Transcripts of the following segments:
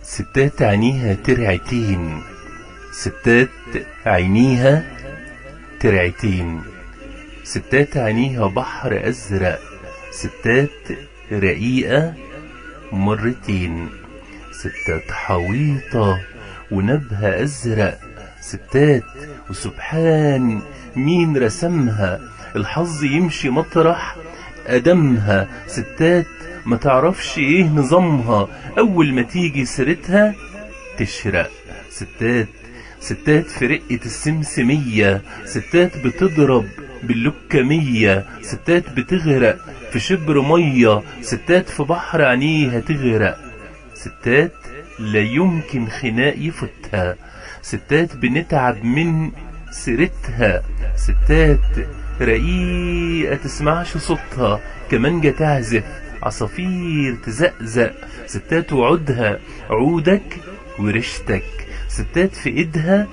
ستات عينيها ترعتين، ستات عينيها ترعتين، ستات عينيها بحر أزرق، ستات رقيقة مرتين، ستات حويطة ونبها أزرق، ستات وسبحان مين رسمها، الحظ يمشي مطرح أدمها، ستات ما تعرفش ايه نظامها، أول ما تيجي سيرتها تشرق، ستات في رقة السمسمية، ستات بتضرب باللكمية، ستات بتغرق في شبر مية، ستات في بحر عينيها تغرق، ستات لا يمكن خناق يفوتها، ستات بنتعب من سيرتها، ستات رقيقة تسمعش صوتها، كمانجة تعزف، عصافير تزقزق، ستات وعودها عودك ورشتك، ستات في ايدها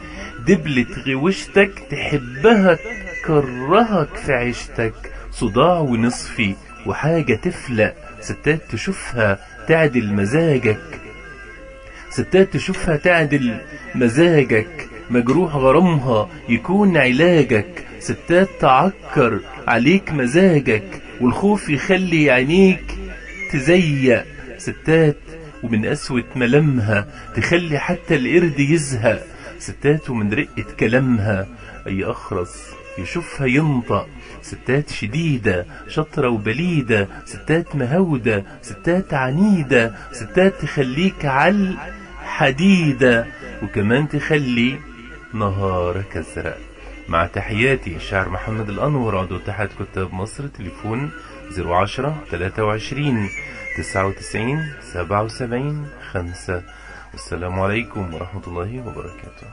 دبلة غوشتك، تحبها تكرهك في عيشتك، صداع ونصفي وحاجة تفلق، ستات تشوفها تعدل مزاجك، ستات تشوفها تعدل مزاجك، مجروح غرامها يكون علاجك، ستات تعكر عليك مزاجك، والخوف يخلي عينيك تزيق، ستات ومن قسوة ملامها تخلي حتى القرد يزهق، ستات ومن رقة كلامها أي أخرس يشوفها ينطق، ستات شديدة شطرة وبليدة، ستات مهودة، ستات عنيدة، ستات تخليك عال حديدة، وكمان تخلي نهارك أزرق. مع تحياتي الشاعر محمد الأنور، عضو اتحاد كتاب مصر، تليفون 010-23-99-77-5. والسلام عليكم ورحمة الله وبركاته.